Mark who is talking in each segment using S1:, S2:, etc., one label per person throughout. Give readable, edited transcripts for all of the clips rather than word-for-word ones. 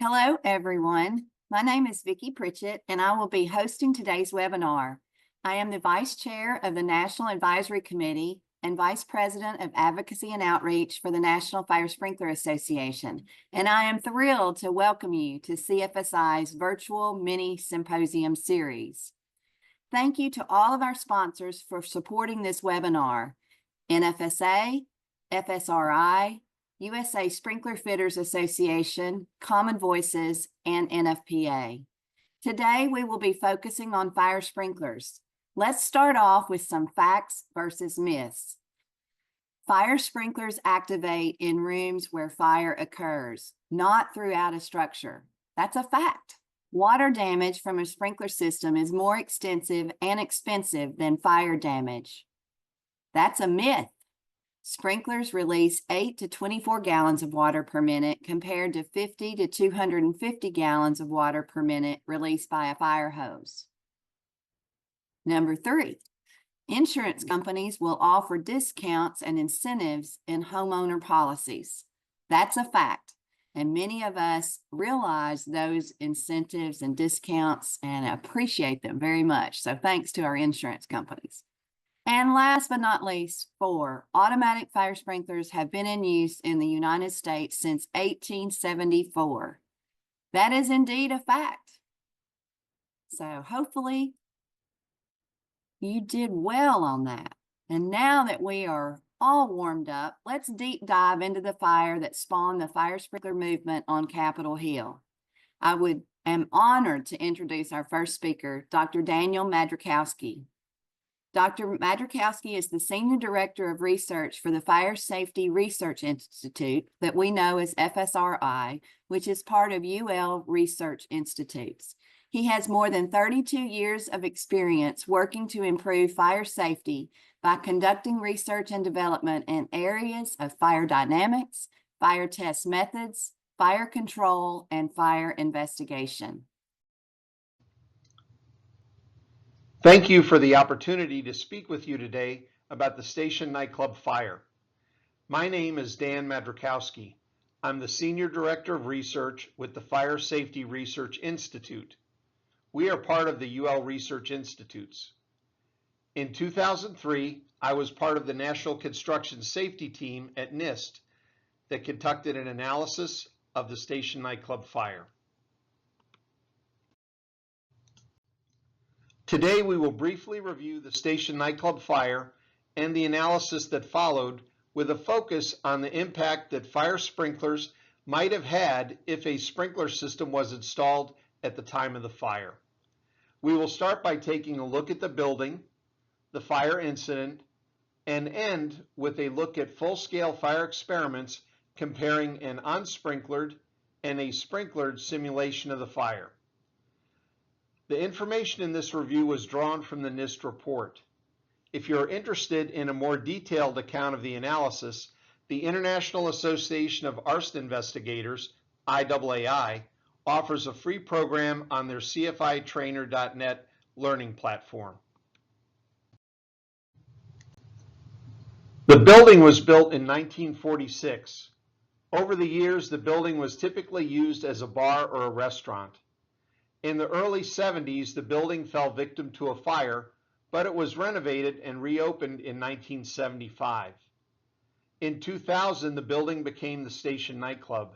S1: Hello, everyone. My name is Vickie Pritchett, and I will be hosting today's webinar. I am the Vice Chair of the National Advisory Committee and Vice President of Advocacy and Outreach for the National Fire Sprinkler Association, and I am thrilled to welcome you to CFSI's virtual mini symposium series. Thank you to all of our sponsors for supporting this webinar: NFSA, FSRI, USA Sprinkler Fitters Association, Common Voices, and NFPA. Today, we will be focusing on fire sprinklers. Let's start off with some facts versus myths. Fire sprinklers activate in rooms where fire occurs, not throughout a structure. That's a fact. Water damage from a sprinkler system is more extensive and expensive than fire damage. That's a myth. Sprinklers release 8 to 24 gallons of water per minute compared to 50 to 250 gallons of water per minute released by a fire hose. Number 3, insurance companies will offer discounts and incentives in homeowner policies. That's a fact, and many of us realize those incentives and discounts and appreciate them very much. So thanks to our insurance companies. And last but not least, 4, automatic fire sprinklers have been in use in the United States since 1874. That is indeed a fact. So hopefully you did well on that. And now that we are all warmed up, let's deep dive into the fire that spawned the fire sprinkler movement on Capitol Hill. I am honored to introduce our first speaker, Dr. Daniel Madrzykowski. Dr. Madrzykowski is the Senior Director of Research for the Fire Safety Research Institute that we know as FSRI, which is part of UL Research Institutes. He has more than 32 years of experience working to improve fire safety by conducting research and development in areas of fire dynamics, fire test methods, fire control, and fire investigation.
S2: Thank you for the opportunity to speak with you today about the Station Nightclub fire. My name is Dan Madrzykowski. I'm the Senior Director of Research with the Fire Safety Research Institute. We are part of the UL Research Institutes. In 2003, I was part of the National Construction Safety Team at NIST that conducted an analysis of the Station Nightclub fire. Today, we will briefly review the Station Nightclub fire and the analysis that followed, with a focus on the impact that fire sprinklers might have had if a sprinkler system was installed at the time of the fire. We will start by taking a look at the building, the fire incident, and end with a look at full-scale fire experiments comparing an unsprinklered and a sprinklered simulation of the fire. The information in this review was drawn from the NIST report. If you're interested in a more detailed account of the analysis, the International Association of Arson Investigators, IAAI, offers a free program on their cfitrainer.net learning platform. The building was built in 1946. Over the years, the building was typically used as a bar or a restaurant. In the early 70s, the building fell victim to a fire, but it was renovated and reopened in 1975. In 2000, the building became the Station Nightclub.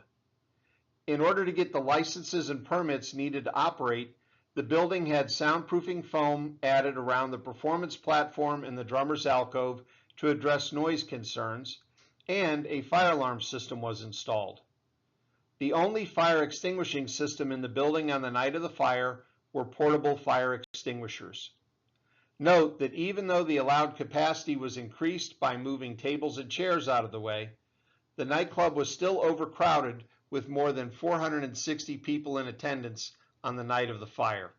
S2: In order to get the licenses and permits needed to operate, the building had soundproofing foam added around the performance platform in the drummer's alcove to address noise concerns, and a fire alarm system was installed. The only fire extinguishing system in the building on the night of the fire were portable fire extinguishers. Note that even though the allowed capacity was increased by moving tables and chairs out of the way, the nightclub was still overcrowded with more than 460 people in attendance on the night of the fire.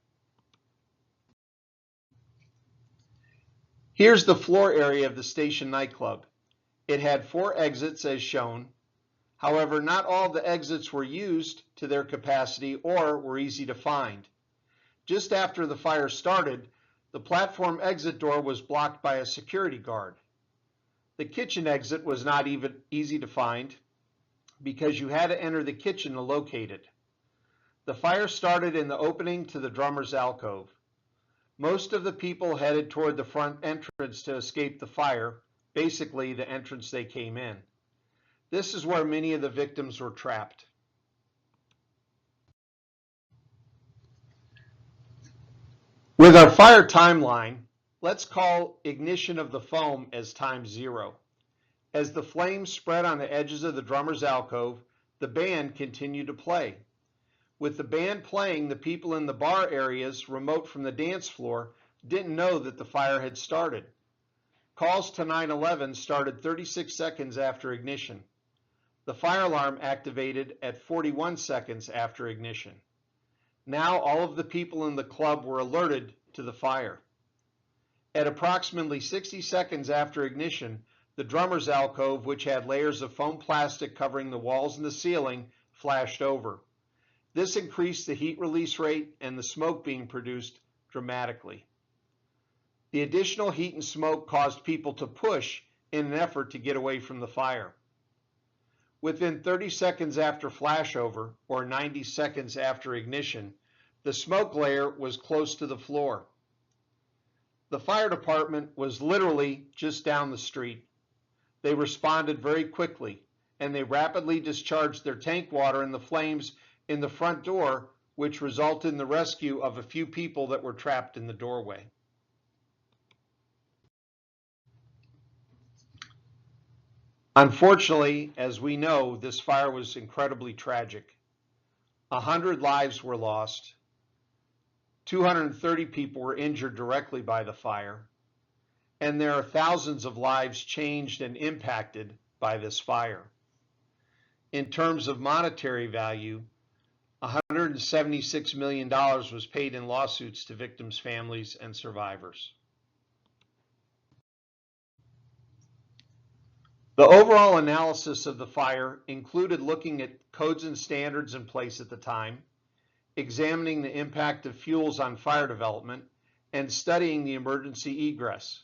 S2: Here's the floor area of the Station Nightclub. It had 4 exits as shown. However, not all the exits were used to their capacity or were easy to find. Just after the fire started, the platform exit door was blocked by a security guard. The kitchen exit was not even easy to find because you had to enter the kitchen to locate it. The fire started in the opening to the drummer's alcove. Most of the people headed toward the front entrance to escape the fire, basically the entrance they came in. This is where many of the victims were trapped. With our fire timeline, let's call ignition of the foam as time 0. As the flames spread on the edges of the drummer's alcove, the band continued to play. With the band playing, the people in the bar areas remote from the dance floor didn't know that the fire had started. Calls to 911 started 36 seconds after ignition. The fire alarm activated at 41 seconds after ignition. Now all of the people in the club were alerted to the fire. At approximately 60 seconds after ignition, the drummer's alcove, which had layers of foam plastic covering the walls and the ceiling, flashed over. This increased the heat release rate and the smoke being produced dramatically. The additional heat and smoke caused people to push in an effort to get away from the fire. Within 30 seconds after flashover, or 90 seconds after ignition, the smoke layer was close to the floor. The fire department was literally just down the street. They responded very quickly, and they rapidly discharged their tank water in the flames in the front door, which resulted in the rescue of a few people that were trapped in the doorway. Unfortunately, as we know, this fire was incredibly tragic. 100 lives were lost. 230 people were injured directly by the fire. And there are thousands of lives changed and impacted by this fire. In terms of monetary value, $176 million was paid in lawsuits to victims' families and survivors. The overall analysis of the fire included looking at codes and standards in place at the time, examining the impact of fuels on fire development, and studying the emergency egress.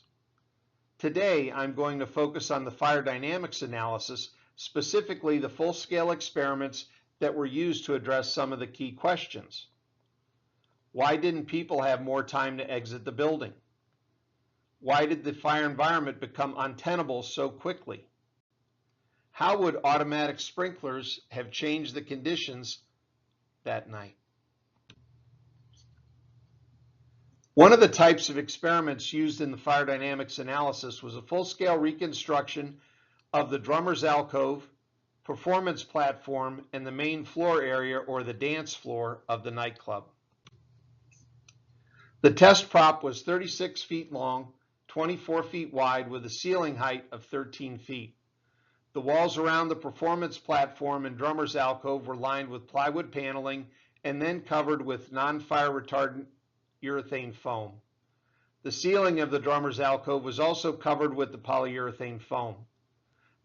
S2: Today, I'm going to focus on the fire dynamics analysis, specifically the full-scale experiments that were used to address some of the key questions. Why didn't people have more time to exit the building? Why did the fire environment become untenable so quickly? How would automatic sprinklers have changed the conditions that night? One of the types of experiments used in the fire dynamics analysis was a full-scale reconstruction of the drummer's alcove, performance platform, and the main floor area, or the dance floor, of the nightclub. The test prop was 36 feet long, 24 feet wide, with a ceiling height of 13 feet. The walls around the performance platform and drummer's alcove were lined with plywood paneling and then covered with non-fire retardant urethane foam. The ceiling of the drummer's alcove was also covered with the polyurethane foam.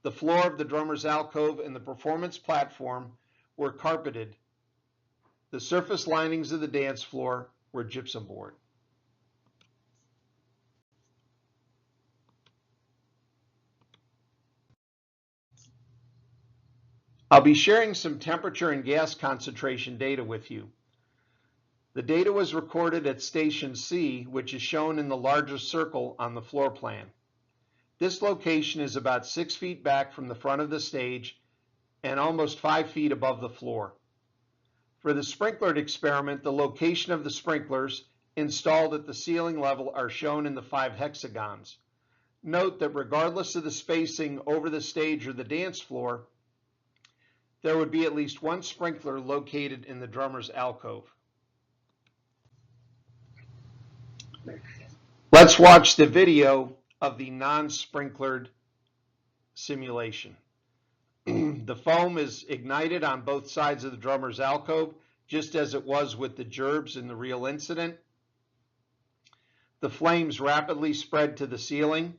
S2: The floor of the drummer's alcove and the performance platform were carpeted. The surface linings of the dance floor were gypsum board. I'll be sharing some temperature and gas concentration data with you. The data was recorded at Station C, which is shown in the larger circle on the floor plan. This location is about 6 feet back from the front of the stage and almost 5 feet above the floor. For the sprinkler experiment, the location of the sprinklers installed at the ceiling level are shown in the 5 hexagons. Note that regardless of the spacing over the stage or the dance floor, there would be at least one sprinkler located in the drummer's alcove. Let's watch the video of the non-sprinklered simulation. The foam is ignited on both sides of the drummer's alcove, just as it was with the gerbs in the real incident. The flames rapidly spread to the ceiling.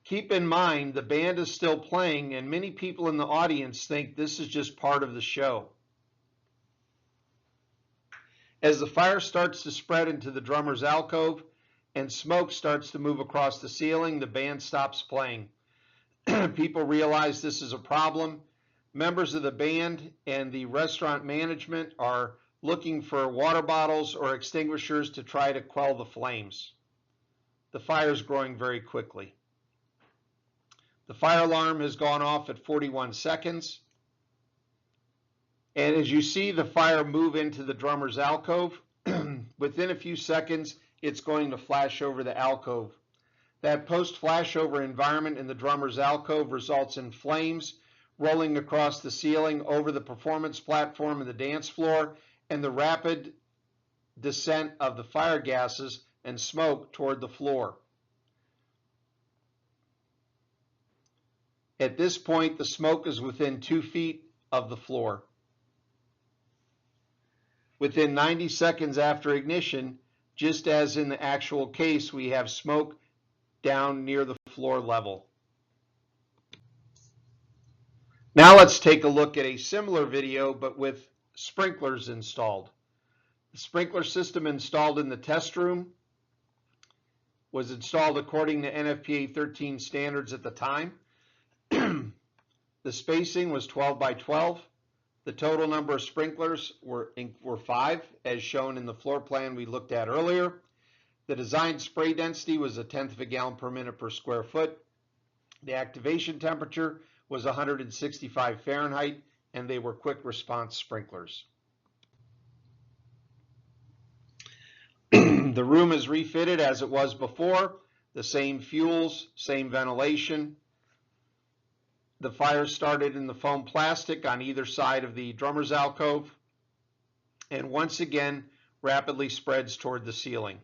S2: Keep in mind, the band is still playing, and many people in the audience think this is just part of the show. As the fire starts to spread into the drummer's alcove and smoke starts to move across the ceiling, the band stops playing. People realize this is a problem. Members of the band and the restaurant management are looking for water bottles or extinguishers to try to quell the flames. The fire is growing very quickly. The fire alarm has gone off at 41 seconds. And as you see the fire move into the drummer's alcove, within a few seconds, it's going to flash over the alcove. That post-flashover environment in the drummer's alcove results in flames rolling across the ceiling over the performance platform and the dance floor, and the rapid descent of the fire gases and smoke toward the floor. At this point, the smoke is within 2 feet of the floor. Within 90 seconds after ignition, just as in the actual case, we have smoke down near the floor level. Now let's take a look at a similar video, but with sprinklers installed. The sprinkler system installed in the test room was installed according to NFPA 13 standards at the time. The spacing was 12 by 12. The total number of sprinklers were 5, as shown in the floor plan we looked at earlier. The design spray density was 1/10 of a gallon per minute per square foot. The activation temperature was 165 Fahrenheit, and they were quick response sprinklers. The room is refitted as it was before, the same fuels, same ventilation. The fire started in the foam plastic on either side of the drummer's alcove, and once again rapidly spreads toward the ceiling.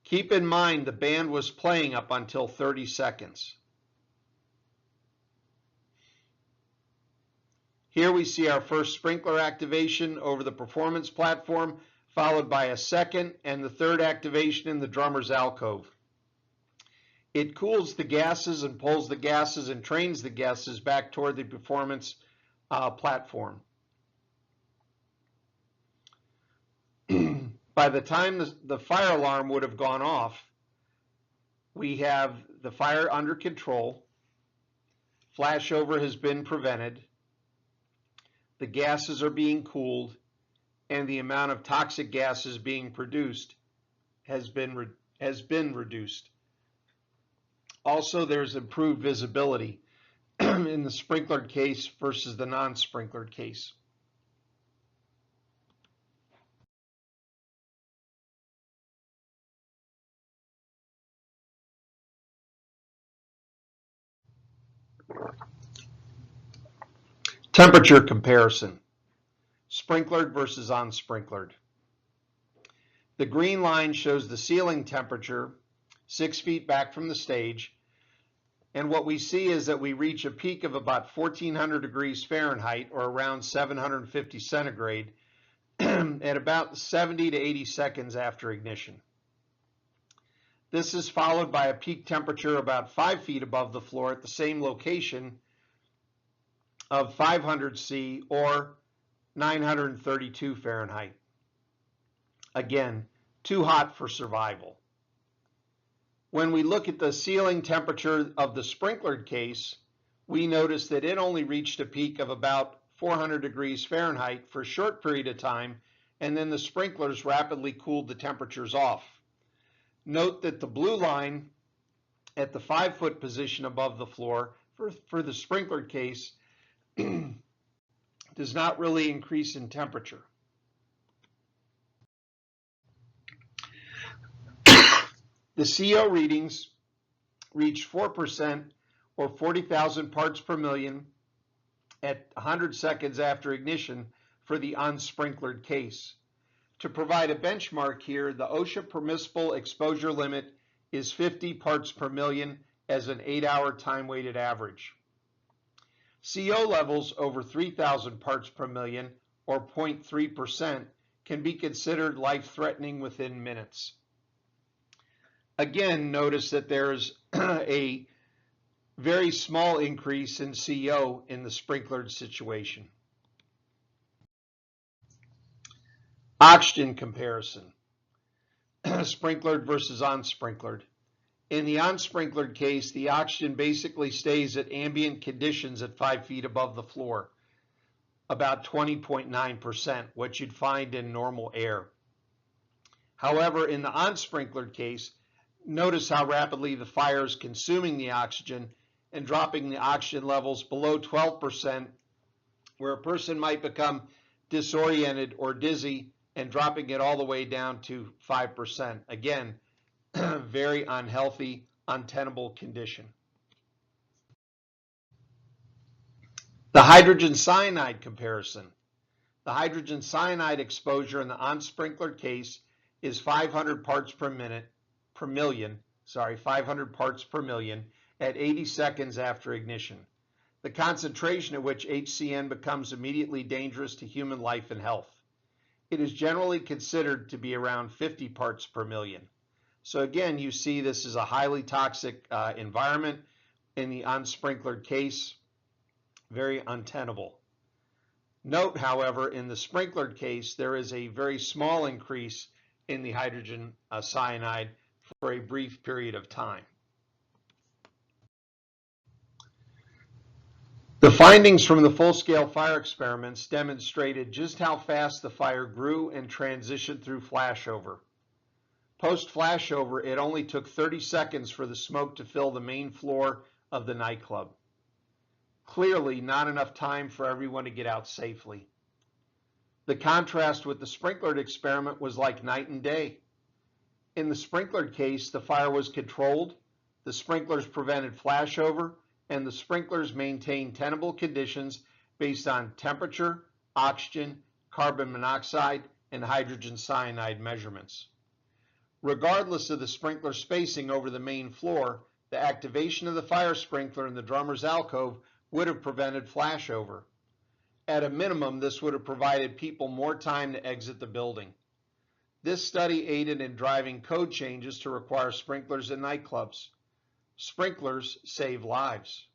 S2: Keep in mind the band was playing up until 30 seconds. Here we see our first sprinkler activation over the performance platform, followed by a second and the third activation in the drummer's alcove. It cools the gases and pulls the gases and trains the gases back toward the performance platform. By the time the fire alarm would have gone off, we have the fire under control, flashover has been prevented, the gases are being cooled, and the amount of toxic gases being produced has been reduced. Also, there's improved visibility in the sprinklered case versus the non-sprinklered case. Temperature comparison, sprinklered versus unsprinklered. The green line shows the ceiling temperature 6 feet back from the stage, and what we see is that we reach a peak of about 1400 degrees Fahrenheit, or around 750 centigrade, at about 70 to 80 seconds after ignition. This is followed by a peak temperature about 5 feet above the floor at the same location of 500 C, or 932 Fahrenheit. Again, too hot for survival. When we look at the ceiling temperature of the sprinklered case, we notice that it only reached a peak of about 400 degrees Fahrenheit for a short period of time, and then the sprinklers rapidly cooled the temperatures off. Note that the blue line at the 5-foot position above the floor for the sprinklered case does not really increase in temperature. The CO readings reached 4%, or 40,000 parts per million at 100 seconds after ignition for the unsprinklered case. To provide a benchmark here, the OSHA permissible exposure limit is 50 parts per million as an 8-hour time-weighted average. CO levels over 3,000 parts per million, or 0.3%, can be considered life-threatening within minutes. Again, notice that there's a very small increase in CO in the sprinklered situation. Oxygen comparison, sprinklered versus unsprinklered. In the unsprinklered case, the oxygen basically stays at ambient conditions at 5 feet above the floor. about 20.9%, what you'd find in normal air. However, in the unsprinklered case, notice how rapidly the fire is consuming the oxygen and dropping the oxygen levels below 12%, where a person might become disoriented or dizzy, and dropping it all the way down to 5%. Again, very unhealthy, untenable condition. The hydrogen cyanide comparison. The hydrogen cyanide exposure in the unsprinklered case is 500 parts per million, 500 parts per million at 80 seconds after ignition. The concentration at which HCN becomes immediately dangerous to human life and health. It is generally considered to be around 50 parts per million. So again, you see this is a highly toxic environment in the unsprinklered case, very untenable. Note, however, in the sprinklered case, there is a very small increase in the hydrogen cyanide for a brief period of time. The findings from the full-scale fire experiments demonstrated just how fast the fire grew and transitioned through flashover. Post-flashover, it only took 30 seconds for the smoke to fill the main floor of the nightclub. Clearly, not enough time for everyone to get out safely. The contrast with the sprinklered experiment was like night and day. In the sprinklered case, the fire was controlled, the sprinklers prevented flashover, and the sprinklers maintained tenable conditions based on temperature, oxygen, carbon monoxide, and hydrogen cyanide measurements. Regardless of the sprinkler spacing over the main floor, the activation of the fire sprinkler in the drummer's alcove would have prevented flashover. At a minimum, this would have provided people more time to exit the building. This study aided in driving code changes to require sprinklers in nightclubs. Sprinklers save lives.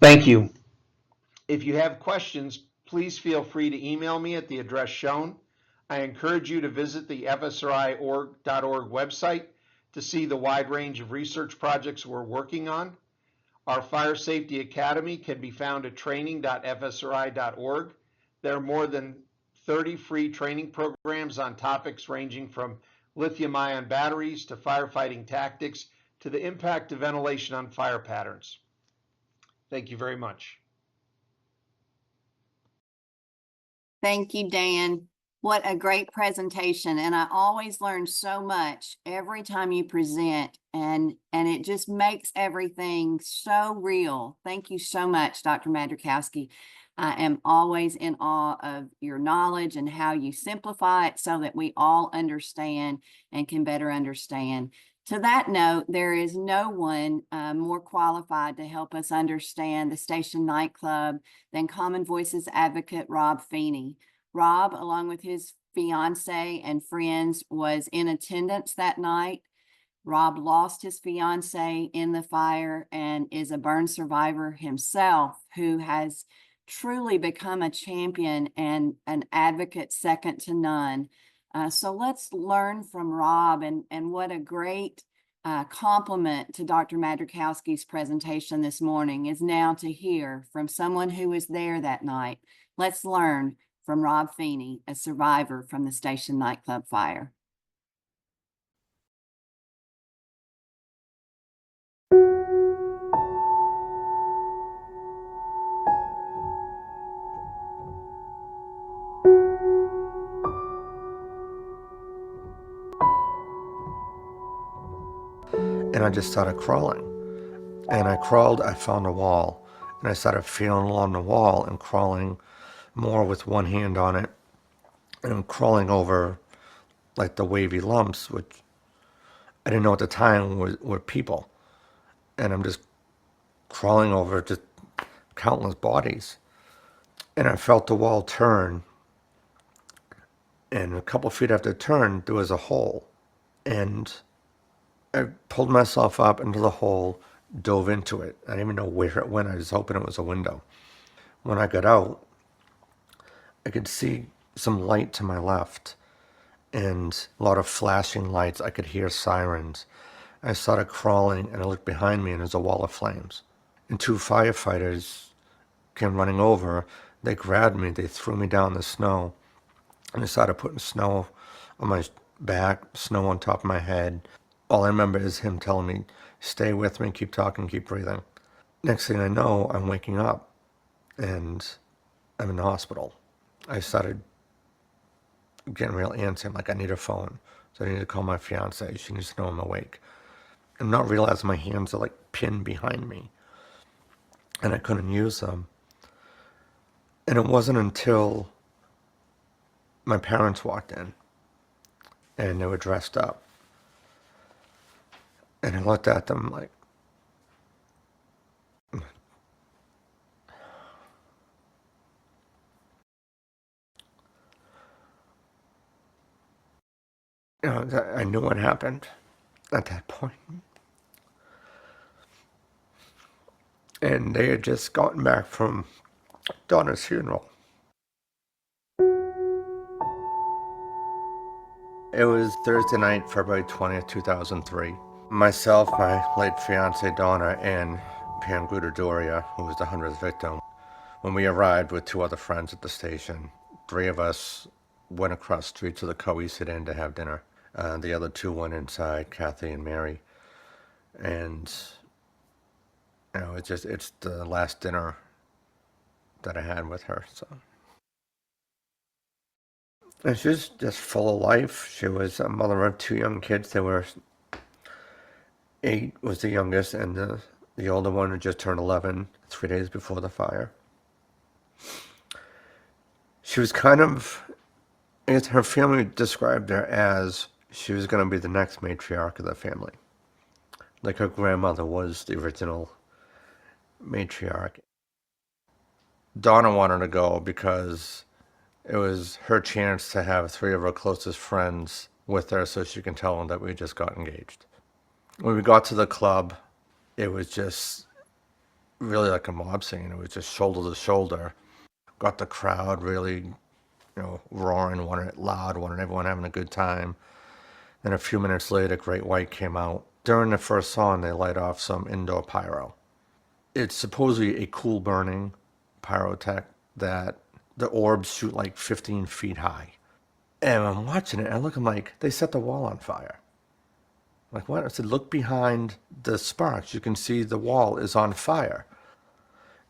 S2: Thank you. If you have questions, please feel free to email me at the address shown. I encourage you to visit the FSRI.org website to see the wide range of research projects we're working on. Our Fire Safety Academy can be found at training.fsri.org. There are more than 30 free training programs on topics ranging from lithium-ion batteries to firefighting tactics to the impact of ventilation on fire patterns. Thank you very much.
S1: Thank you, Dan. What a great presentation. And I always learn so much every time you present, and it just makes everything so real. Thank you so much, Dr. Madrzykowski. I am always in awe of your knowledge and how you simplify it so that we all understand and can better understand. To that note, there is no one more qualified to help us understand the station nightclub than Common Voices advocate Rob Feeney. Rob, along with his fiance and friends, was in attendance that night. Rob lost his fiance in the fire and is a burn survivor himself, who has truly become a champion and an advocate second to none. So let's learn from Rob, and what a great compliment to Dr. Madrzykowski's presentation this morning is now to hear from someone who was there that night. Let's learn from Rob Feeney, a survivor from the station nightclub fire.
S3: And I just started crawling. And I crawled, I found a wall, and I started feeling along the wall and crawling more with one hand on it, and I'm crawling over like the wavy lumps, which I didn't know at the time were people. And I'm just crawling over just countless bodies. And I felt the wall turn, and a couple feet after it turned, there was a hole. And I pulled myself up into the hole, dove into it. I didn't even know where it went. I was hoping it was a window. When I got out, I could see some light to my left and a lot of flashing lights. I could hear sirens. I started crawling, and I looked behind me, and there's a wall of flames. and two firefighters came running over. They grabbed me, they threw me down the snow, and they started putting snow on my back, snow on top of my head. All I remember is him telling me, stay with me, keep talking, keep breathing. Next thing I know, I'm waking up and I'm in the hospital. I started getting real antsy. I'm like, I need a phone. So I need to call my fiance. She needs to know I'm awake. I'm not realizing my hands are like pinned behind me and I couldn't use them. And it wasn't until my parents walked in and they were dressed up. And I looked at them like, I knew what happened at that point. And they had just gotten back from Donna's funeral. It was Thursday night, February 20th, 2003. Myself, my late fiancee Donna, and Pam Gudadoria, who was the 100th victim. When we arrived with two other friends at the station, three of us went across the street to the Coesid Inn to have dinner. The other two went inside, Kathy and Mary. And, it's the last dinner that I had with her, so. And she was just full of life. She was a mother of two young kids. They were 8 was the youngest, and the older one had just turned 11 3 days before the fire. She was kind of, I guess her family described her as she was going to be the next matriarch of the family. Like her grandmother was the original matriarch. Donna wanted to go because it was her chance to have 3 of her closest friends with her so she can tell them that we just got engaged. When we got to the club, it was just really like a mob scene. It was just shoulder to shoulder. Got the crowd really, roaring, wanted it loud, wanted everyone having a good time. Then a few minutes later, Great White came out. During the first song, they light off some indoor pyro. It's supposedly a cool burning pyrotech that the orbs shoot like 15 feet high. And I'm watching it, and I look, I'm like, they set the wall on fire. I'm like, what? I said, look behind the sparks. You can see the wall is on fire.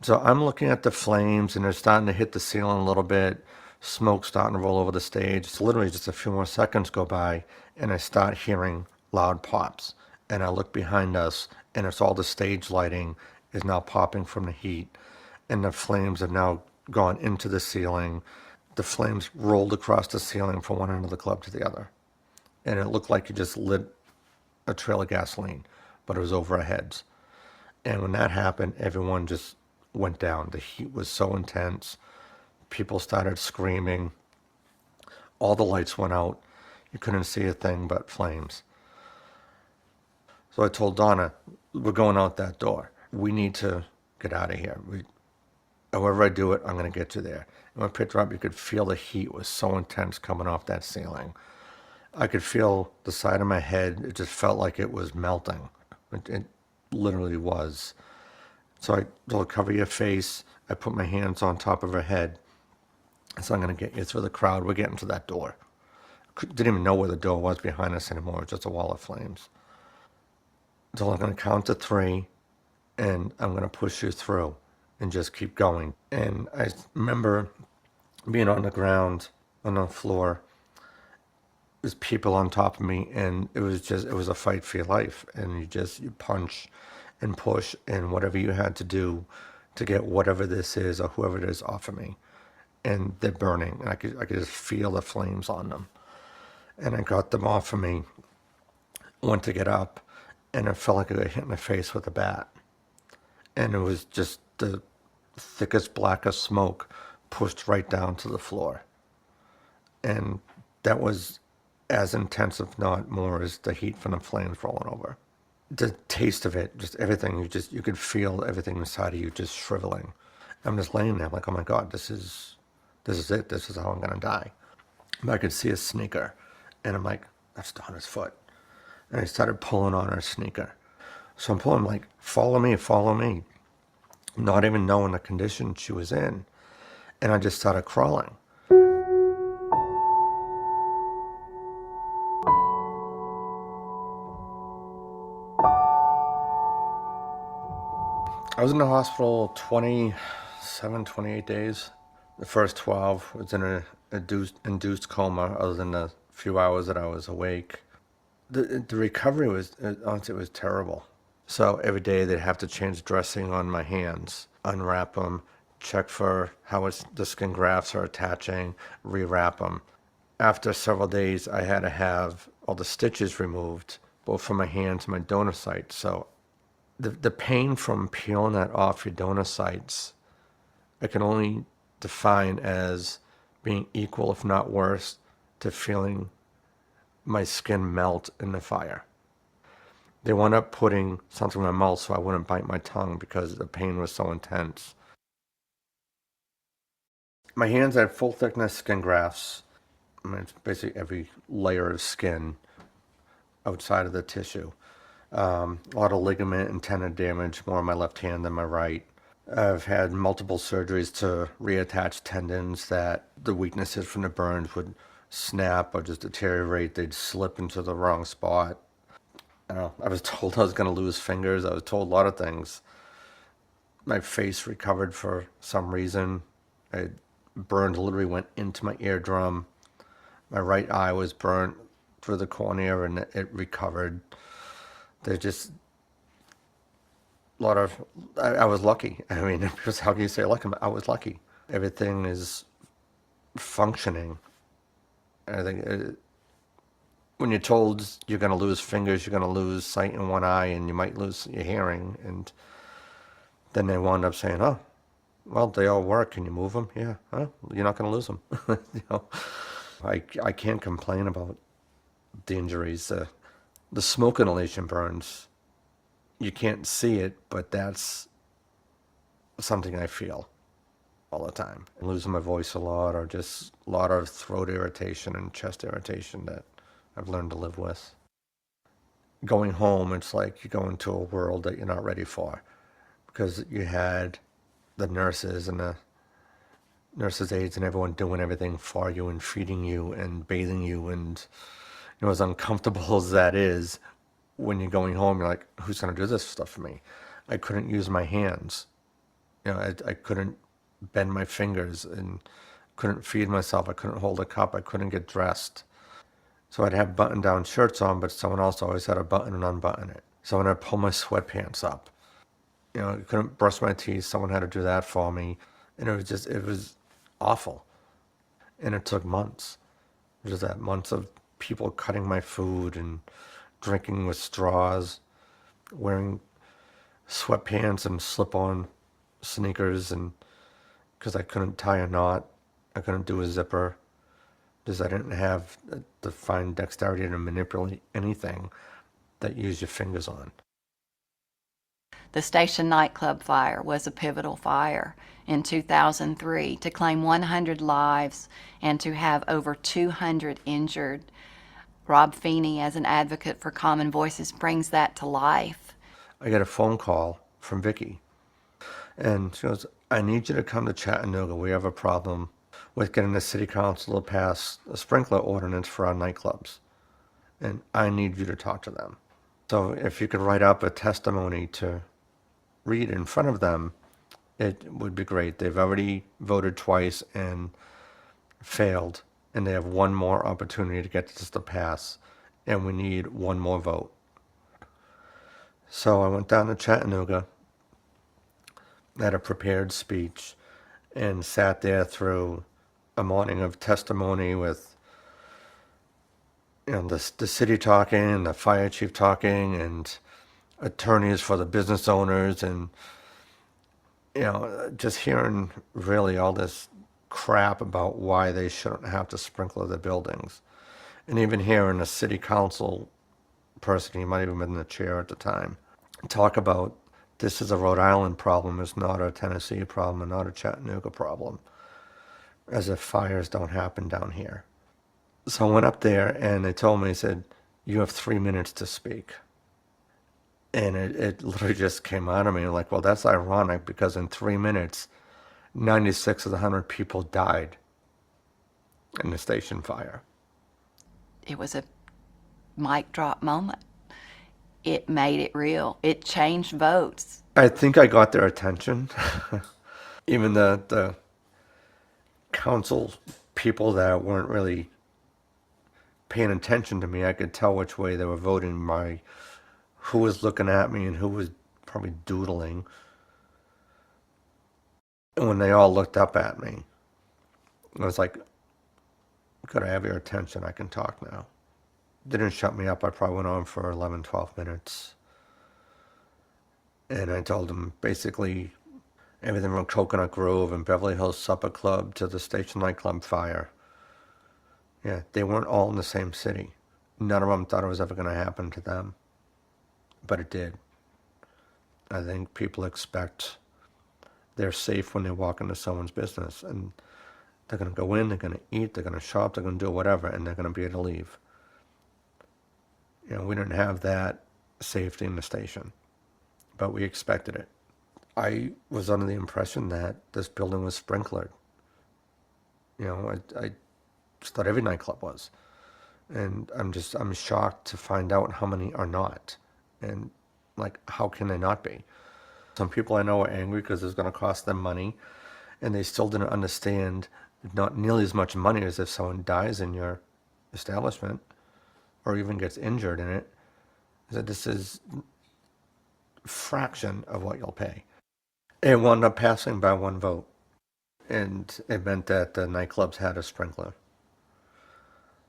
S3: So I'm looking at the flames, and they're starting to hit the ceiling a little bit. Smoke starting to roll over the stage. It's literally just a few more seconds go by, and I start hearing loud pops. And I look behind us, and it's all the stage lighting is now popping from the heat, and the flames have now gone into the ceiling. The flames rolled across the ceiling from one end of the club to the other. And it looked like you just lit a trail of gasoline, but it was over our heads. And when that happened, everyone just went down. The heat was so intense. People started screaming. All the lights went out. You couldn't see a thing but flames. So I told Donna, we're going out that door. We need to get out of here. However I do it, I'm going to get you there. And when I picked her up, you could feel the heat was so intense coming off that ceiling. I could feel the side of my head. It just felt like it was melting. It literally was. So I told her, cover your face. I put my hands on top of her head. So I'm going to get you through the crowd. We're getting to that door. Didn't even know where the door was behind us anymore. It was just a wall of flames. So I'm going to count to 3, and I'm going to push you through and just keep going. And I remember being on the ground, on the floor. There's people on top of me, and it was a fight for your life. And you punch and push and whatever you had to do to get whatever this is or whoever it is off of me. And they're burning, and I could just feel the flames on them. And I got them off of me, went to get up, and it felt like I got hit in the face with a bat. And it was just the thickest, blackest smoke pushed right down to the floor. And that was as intense, if not more, as the heat from the flames rolling over. The taste of it, just everything, you could feel everything inside of you just shriveling. I'm just laying there, I'm like, oh my God, this is it, this is how I'm gonna die. But I could see a sneaker, and I'm like, that's Donna's foot. And I started pulling on her sneaker. So I'm pulling, like, follow me, follow me. not even knowing the condition she was in. And I just started crawling. I was in the hospital 28 days. The first 12 was in a induced coma, other than the few hours that I was awake. The recovery was, honestly, it was terrible. So every day they'd have to change dressing on my hands, unwrap them, check for how the skin grafts are attaching, rewrap them. After several days, I had to have all the stitches removed, both from my hands and my donor sites. So the pain from peeling that off your donor sites, I can only define as being equal, if not worse, to feeling my skin melt in the fire. They wound up putting something in my mouth so I wouldn't bite my tongue because the pain was so intense. My hands had full thickness skin grafts. I mean, it's basically every layer of skin outside of the tissue. A lot of ligament and tendon damage, more on my left hand than my right. I've had multiple surgeries to reattach tendons that the weaknesses from the burns would snap or just deteriorate. They'd slip into the wrong spot. I was told I was going to lose fingers. I was told a lot of things. My face recovered for some reason. Burned literally went into my eardrum. My right eye was burnt through the cornea and it recovered. There's just a lot of, I was lucky. I mean, because how can you say lucky? I was lucky. Everything is functioning. I think when you're told you're going to lose fingers, you're going to lose sight in one eye, and you might lose your hearing, and then they wound up saying, "Oh, well, they all work. Can you move them?" Yeah, you're not going to lose them. I can't complain about the injuries. The smoke inhalation burns, you can't see it, but that's something I feel all the time. I'm losing my voice a lot, or just a lot of throat irritation and chest irritation that I've learned to live with. Going home, it's like you go into a world that you're not ready for, because you had the nurses and the nurses' aides and everyone doing everything for you and feeding you and bathing you, and as uncomfortable as that is, when you're going home, you're like, who's going to do this stuff for me? I couldn't use my hands. I couldn't bend my fingers and couldn't feed myself. I couldn't hold a cup. I couldn't get dressed. So I'd have button-down shirts on, but someone else always had a button and unbutton it. So when I'd pull my sweatpants up, I couldn't brush my teeth. Someone had to do that for me. And it was awful. And it took months. Just that months of people cutting my food and drinking with straws, wearing sweatpants and slip-on sneakers, and because I couldn't tie a knot, I couldn't do a zipper, because I didn't have the fine dexterity to manipulate anything that you use your fingers on.
S1: The station nightclub fire was a pivotal fire in 2003 to claim 100 lives and to have over 200 injured. Rob Feeney, as an advocate for Common Voices, brings that to life.
S3: I get a phone call from Vickie, and she goes, I need you to come to Chattanooga. We have a problem with getting the city council to pass a sprinkler ordinance for our nightclubs, and I need you to talk to them. So if you could write up a testimony to read in front of them, it would be great. They've already voted twice and failed, and they have one more opportunity to get this to pass, and we need one more vote. So I went down to Chattanooga, had a prepared speech, and sat there through a morning of testimony with the city talking, and the fire chief talking, and attorneys for the business owners, and just hearing really all this crap about why they shouldn't have to sprinkler the buildings. And even hearing a city council person, he might even been in the chair at the time, talk about this is a Rhode Island problem, it's not a Tennessee problem, and not a Chattanooga problem, as if fires don't happen down here. So I went up there and they told me, they said, you have 3 minutes to speak. And it literally just came out of me like, well, that's ironic because in 3 minutes, 96 of the 100 people died in the station fire.
S4: It was a mic drop moment. It made it real. It changed votes.
S3: I think I got their attention. Even the council people that weren't really paying attention to me, I could tell which way they were voting by who was looking at me and who was probably doodling. And when they all looked up at me, I was like, good, I have your attention. I can talk now. They didn't shut me up. I probably went on for 11, 12 minutes. And I told them basically everything from Coconut Grove and Beverly Hills Supper Club to the Station Nightclub fire. Yeah, they weren't all in the same city. None of them thought it was ever going to happen to them. But it did. I think people expect they're safe when they walk into someone's business. And they're going to go in, they're going to eat, they're going to shop, they're going to do whatever, and they're going to be able to leave. You know, we didn't have that safety in the station, but we expected it. I was under the impression that this building was sprinklered. You know, I just thought every nightclub was. And I'm shocked to find out how many are not. And like, how can they not be? Some people I know are angry because it's going to cost them money, and they still didn't understand not nearly as much money as if someone dies in your establishment or even gets injured in it. That this is a fraction of what you'll pay. It wound up passing by one vote, and it meant that the nightclubs had a sprinkler.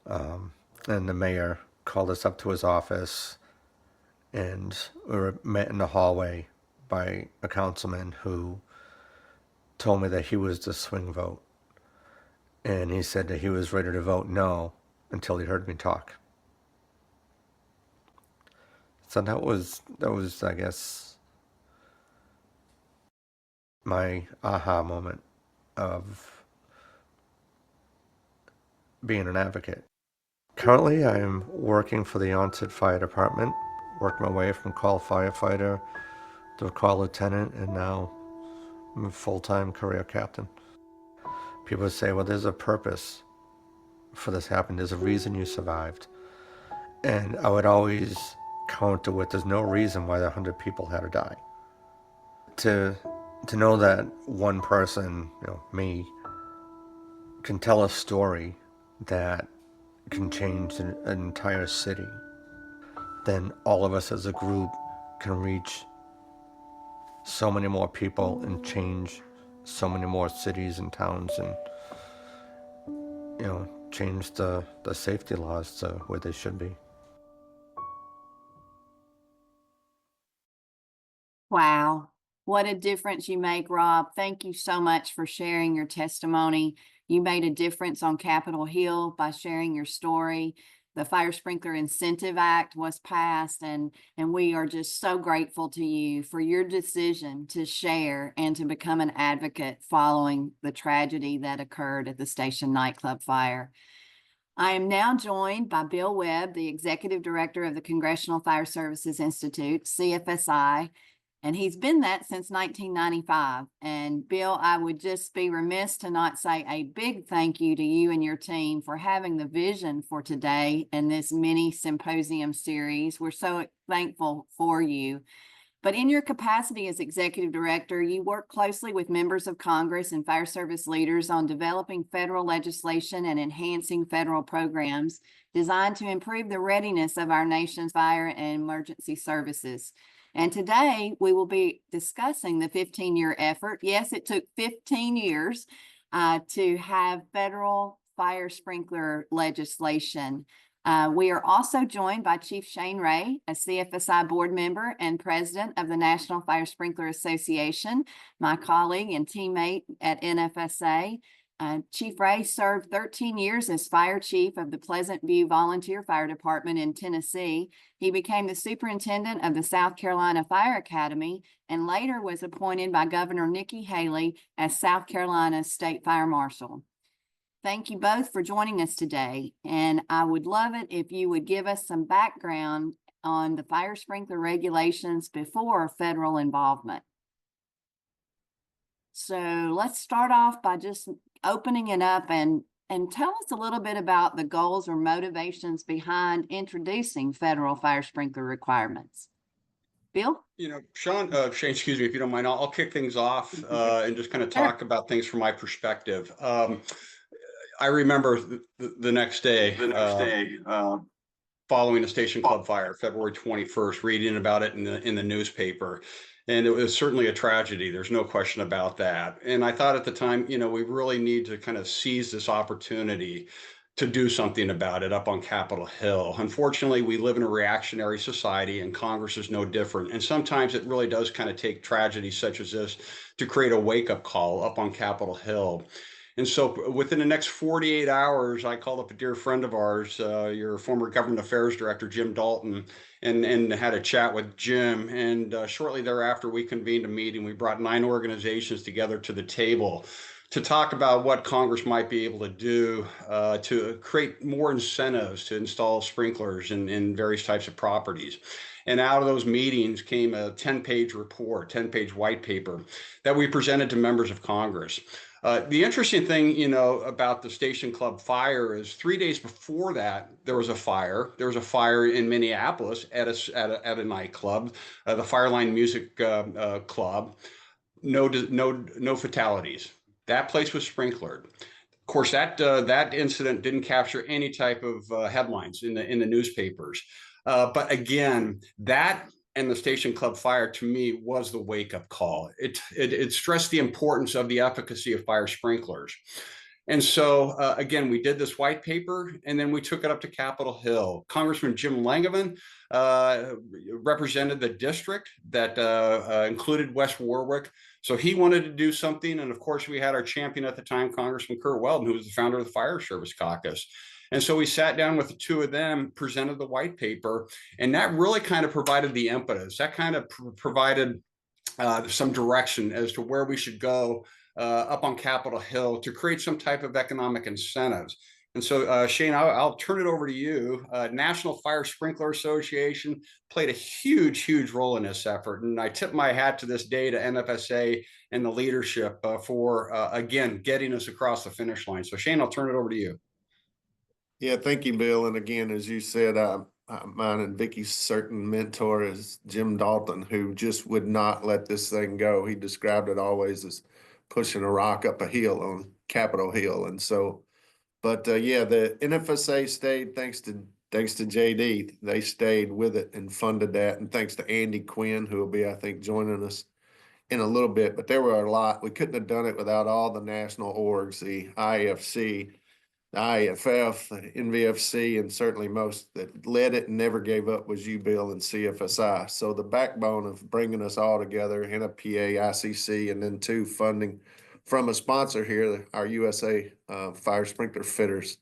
S3: And the mayor called us up to his office, and we were met in the hallway by a councilman who told me that he was the swing vote. And he said that he was ready to vote no until he heard me talk. So that was, I guess, my aha moment of being an advocate. Currently, I'm working for the Onset Fire Department, worked my way from call firefighter to a call lieutenant, and now I'm a full-time career captain. People say, well, there's a purpose for this happening. There's a reason you survived. And I would always counter with, there's no reason why the 100 people had to die. To know that one person, you know, me, can tell a story that can change an entire city, then all of us as a group can reach so many more people and change so many more cities and towns, and you know, change the safety laws to where they should be.
S1: Wow, what a difference you make, Rob. Thank you so much for sharing your testimony. You made a difference on Capitol Hill by sharing your story. The Fire Sprinkler Incentive Act was passed, and we are just so grateful to you for your decision to share and to become an advocate following the tragedy that occurred at the Station Nightclub fire. I am now joined by Bill Webb, the Executive Director of the Congressional Fire Services Institute, CFSI, and he's been that since 1995. And Bill, I would just be remiss to not say a big thank you to you and your team for having the vision for today and this mini symposium series. We're so thankful for you. But in your capacity as executive director, you work closely with members of Congress and fire service leaders on developing federal legislation and enhancing federal programs designed to improve the readiness of our nation's fire and emergency services. And today we will be discussing the 15-year effort. Yes, it took 15 years to have federal fire sprinkler legislation. We are also joined by Chief Shane Ray, a CFSI board member and president of the National Fire Sprinkler Association, my colleague and teammate at NFSA. Chief Ray served 13 years as fire chief of the Pleasant View Volunteer Fire Department in Tennessee. He became the superintendent of the South Carolina Fire Academy and later was appointed by Governor Nikki Haley as South Carolina's State Fire Marshal. Thank you both for joining us today, and I would love it if you would give us some background on the fire sprinkler regulations before federal involvement. So let's start off by just opening it up and tell us a little bit about the goals or motivations behind introducing federal fire sprinkler requirements. Bill?
S5: Shane, excuse me, if you don't mind, I'll kick things off and just kind of talk about things from my perspective. I remember the next day, following a Station Club fire, February 21st, reading about it in the newspaper. And it was certainly a tragedy. There's no question about that. And I thought at the time, we really need to kind of seize this opportunity to do something about it up on Capitol Hill. Unfortunately, we live in a reactionary society, and Congress is no different. And sometimes it really does kind of take tragedies such as this to create a wake-up call up on Capitol Hill. And so within the next 48 hours, I called up a dear friend of ours, your former government affairs director, Jim Dalton, and had a chat with Jim. And shortly thereafter, we convened a meeting. We brought 9 organizations together to the table to talk about what Congress might be able to do to create more incentives to install sprinklers in various types of properties. And out of those meetings came a 10-page report, 10-page white paper that we presented to members of Congress. The interesting thing, about the Station Club fire is 3 days before that, there was a fire. There was a fire in Minneapolis at a nightclub, the Fireline Music Club. No fatalities. That place was sprinklered. Of course, that incident didn't capture any type of headlines in the newspapers. But again, that and the Station Club fire, to me, was the wake-up call. It stressed the importance of the efficacy of fire sprinklers. And so, again, we did this white paper, and then we took it up to Capitol Hill. Congressman Jim Langevin represented the district that included West Warwick. So he wanted to do something. And of course, we had our champion at the time, Congressman Kurt Weldon, who was the founder of the Fire Service Caucus. And so we sat down with the two of them, presented the white paper, and that really kind of provided the impetus. That kind of provided some direction as to where we should go up on Capitol Hill to create some type of economic incentives. And so, Shane, I'll turn it over to you. National Fire Sprinkler Association played a huge role in this effort. And I tip my hat to this day to NFSA and the leadership for, again, getting us across the finish line. So, Shane, I'll turn it over to you.
S6: Yeah, thank you, Bill. And again, as you said, mine and Vickie's certain mentor is Jim Dalton, who just would not let this thing go. He described it always as pushing a rock up a hill on Capitol Hill. And so, but yeah, the NFSA stayed thanks to JD. They stayed with it and funded that. And thanks to Andy Quinn, who will be, I think, joining us in a little bit. But there were a lot. We couldn't have done it without all the national orgs, the IFC, the IFF, the NVFC, and certainly most that led it and never gave up was you, Bill, and CFSI. So the backbone of bringing us all together, NFPA, ICC, and then funding from a sponsor here, our USA Fire Sprinkler Fitters.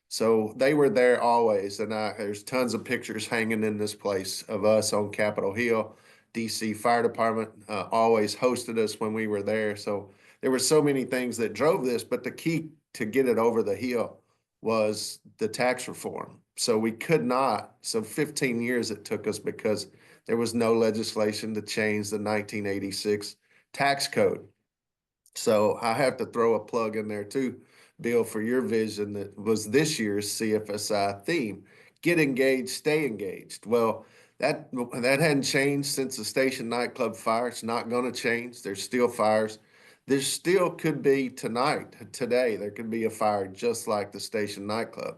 S6: So they were there always, and there's tons of pictures hanging in this place of us on Capitol Hill. DC Fire Department always hosted us when we were there. So there were so many things that drove this, but the key to get it over the hill was the tax reform. So we could not, so 15 years it took us because there was no legislation to change the 1986 tax code. So I have to throw a plug in there too, Bill, for your vision that was this year's CFSI theme, get engaged, stay engaged. Well, that hadn't changed since the Station Nightclub fire. It's not going to change. There's still fires. There still could be today, there could be a fire just like the Station Nightclub.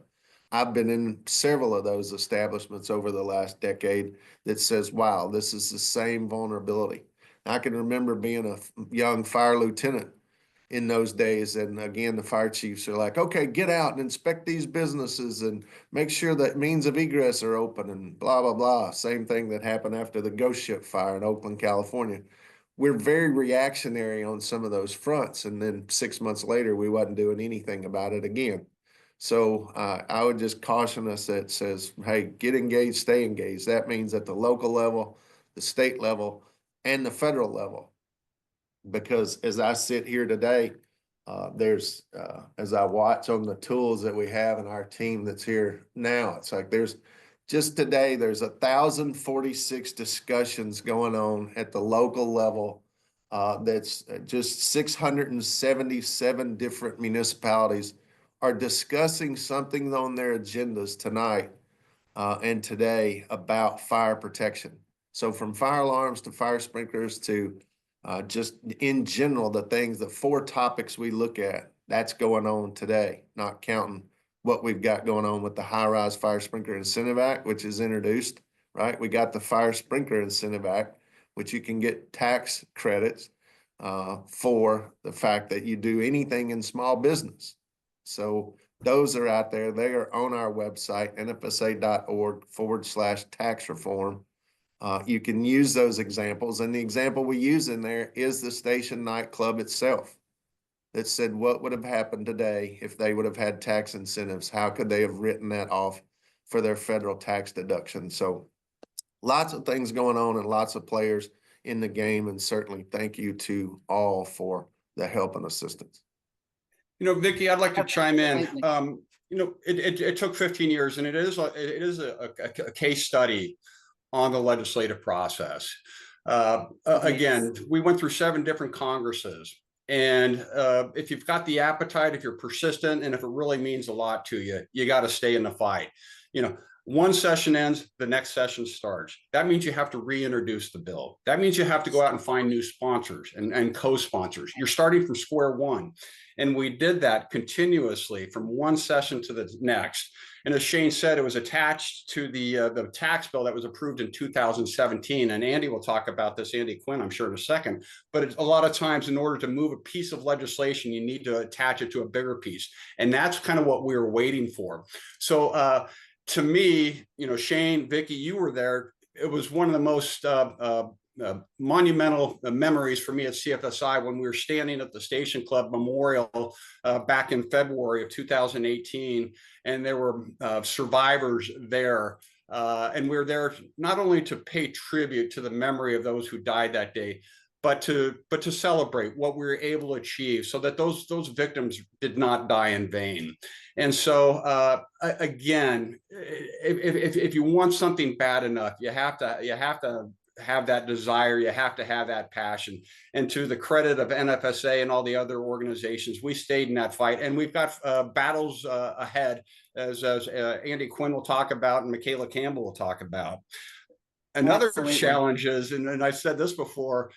S6: I've been in several of those establishments over the last decade that says, wow, this is the same vulnerability. I can remember being a young fire lieutenant in those days. And again, the fire chiefs are like, okay, get out and inspect these businesses and make sure that means of egress are open and blah, blah, blah. Same thing that happened after the Ghost Ship fire in Oakland, California. We're very reactionary on some of those fronts. And then 6 months later, we wasn't doing anything about it again. So I would just caution us that says, hey, get engaged, stay engaged. That means at the local level, the state level, and the federal level. Because as I sit here today, as I watch on the tools that we have in our team that's here now, it's like there's Just today, there's 1,046 discussions going on at the local level. That's just 677 different municipalities are discussing something on their agendas tonight and today about fire protection. So from fire alarms to fire sprinklers to just in general, the 4 topics we look at, that's going on today, not counting what we've got going on with the High-Rise Fire Sprinkler Incentive Act, which is introduced, right? We got the Fire Sprinkler Incentive Act, which you can get tax credits for the fact that you do anything in small business. So those are out there. They are on our website, nfsa.org/tax reform. You can use those examples. And the example we use in there is the station nightclub itself that said what would have happened today if they would have had tax incentives. How could they have written that off for their federal tax deduction? So lots of things going on and lots of players in the game. And certainly thank you to all for the help and assistance.
S5: Vickie, I'd like to chime in.
S1: Absolutely.
S5: It took 15 years, and it is a case study on the legislative process. Again, we went through 7 different Congresses. And if you've got the appetite, if you're persistent, and if it really means a lot to you, you got to stay in the fight. One session ends, the next session starts. That means you have to reintroduce the bill. That means you have to go out and find new sponsors and co-sponsors. You're starting from square one. And we did that continuously from one session to the next. And as Shane said, it was attached to the tax bill that was approved in 2017. And Andy will talk about this, Andy Quinn, I'm sure in a second. But a lot of times in order to move a piece of legislation, you need to attach it to a bigger piece. And that's kind of what we were waiting for. So to me, Shane, Vickie, you were there. It was one of the most monumental memories for me at CFSI when we were standing at the Station Club Memorial back in February of 2018, and there were survivors there. And we were there not only to pay tribute to the memory of those who died that day, but to celebrate what we were able to achieve so that those victims did not die in vain. And so again, if you want something bad enough, you have to have that desire, you have to have that passion. And to the credit of NFSA and all the other organizations, we stayed in that fight, and we've got battles ahead, as Andy Quinn will talk about and Michaela Campbell will talk about. Another challenge is, and I said this before,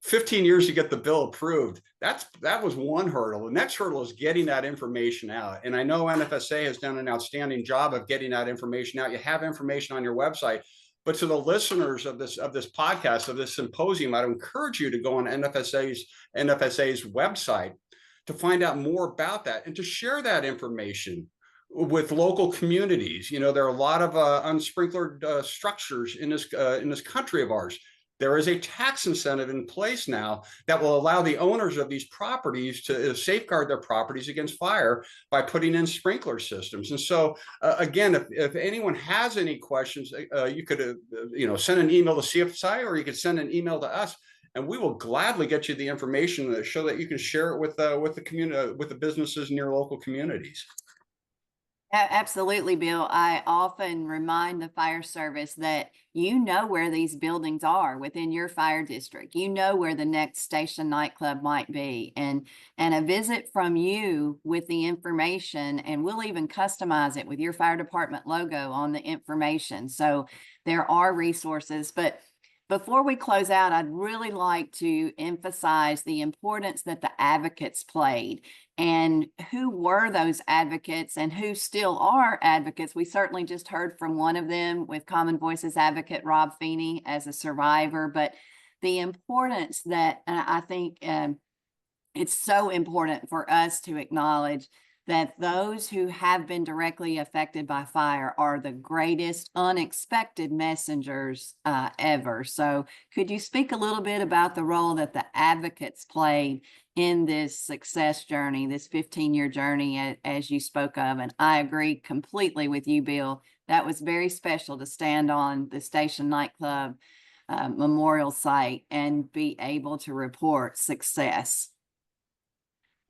S5: 15 years to get the bill approved. That was one hurdle. The next hurdle is getting that information out. And I know NFSA has done an outstanding job of getting that information out. You have information on your website. But to the listeners of this podcast, of this symposium, I'd encourage you to go on NFSA's website to find out more about that and to share that information with local communities. There are a lot of unsprinklered structures in this country of ours. There is a tax incentive in place now that will allow the owners of these properties to safeguard their properties against fire by putting in sprinkler systems. And so, again, if anyone has any questions, you could, send an email to CFSI, or you could send an email to us, and we will gladly get you the information so that you can share it with the community, with the businesses in your local communities.
S1: Absolutely, Bill. I often remind the fire service that where these buildings are within your fire district. Where the next station nightclub might be. And a visit from you with the information, and we'll even customize it with your fire department logo on the information. So there are resources. But before we close out, I'd really like to emphasize the importance that the advocates played, and who were those advocates and who still are advocates. We certainly just heard from one of them with Common Voices advocate Rob Feeney as a survivor, but the importance that I think it's so important for us to acknowledge that those who have been directly affected by fire are the greatest unexpected messengers ever. So could you speak a little bit about the role that the advocates played in this success journey, this 15-year journey, as you spoke of? And I agree completely with you, Bill. That was very special to stand on the Station Nightclub memorial site and be able to report success.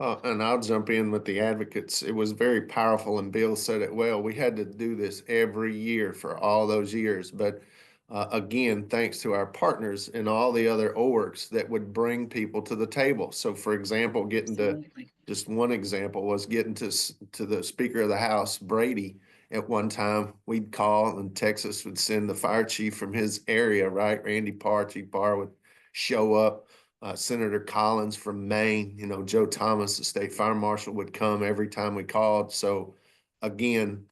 S6: And I'll jump in with the advocates. It was very powerful, and Bill said it well. We had to do this every year for all those years. But again, thanks to our partners and all the other orgs that would bring people to the table. So, for example,
S1: Absolutely.
S6: just one example was getting to the Speaker of the House, Brady. At one time, we'd call, and Texas would send the fire chief from his area, right? Randy Parr, Chief Parr would show up. Senator Collins from Maine, Joe Thomas, the state fire marshal, would come every time we called. So again,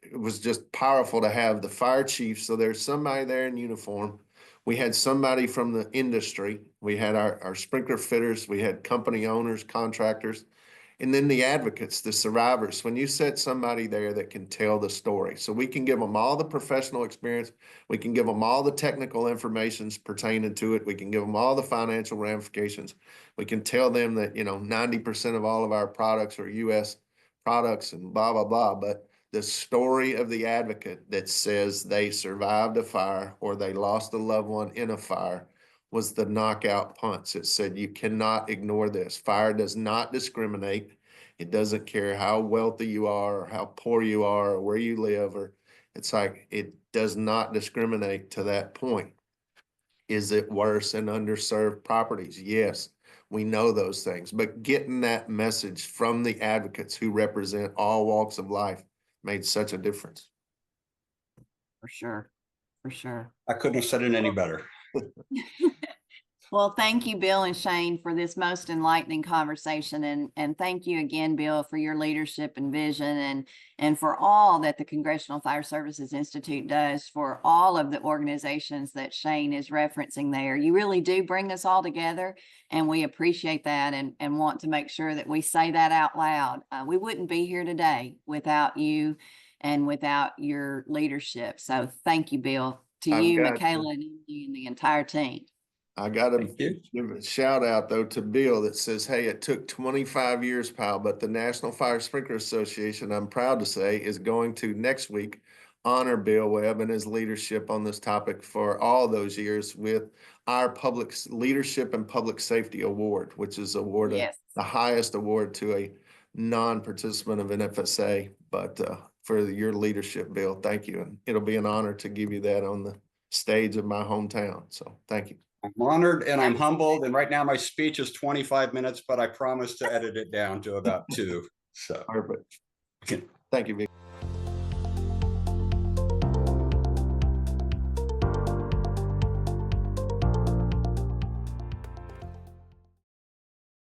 S6: it was just powerful to have the fire chief. So there's somebody there in uniform. We had somebody from the industry. We had our sprinkler fitters. We had company owners, contractors, and then the advocates, the survivors. When you set somebody there that can tell the story, so we can give them all the professional experience, we can give them all the technical information pertaining to it, we can give them all the financial ramifications, we can tell them that 90% of all of our products are U.S. products and blah blah blah. But the story of the advocate that says they survived a fire or they lost a loved one in a fire was the knockout punch. It said, you cannot ignore this. Fire does not discriminate. It doesn't care how wealthy you are or how poor you are or where you live, or it's like, it does not discriminate to that point. Is it worse in underserved properties? Yes, we know those things, but getting that message from the advocates who represent all walks of life made such a difference.
S1: For sure. For sure.
S5: I couldn't have said it any better.
S1: Well, thank you, Bill and Shane, for this most enlightening conversation. And thank you again, Bill, for your leadership and vision and for all that the Congressional Fire Services Institute does for all of the organizations that Shane is referencing there. You really do bring us all together, and we appreciate that and want to make sure that we say that out loud. We wouldn't be here today without you and without your leadership. So thank you, Bill, to
S6: I've
S1: you,
S6: got
S1: Michaela, and you and the entire team.
S6: I got to
S5: Thank you.
S6: give a shout out though to Bill that says, hey, it took 25 years, pal, but the National Fire Sprinkler Association, I'm proud to say, is going to next week honor Bill Webb and his leadership on this topic for all those years with our Public Leadership and Public Safety Award, which is awarded
S1: Yes.
S6: the highest award to a non-participant of NFSA. But for your leadership, Bill, thank you. And it'll be an honor to give you that on the stage of my hometown. So thank you.
S5: I'm honored and I'm humbled. And right now my speech is 25 minutes, but I promise to edit it down to about 2. So
S6: Perfect. Thank you, Vickie.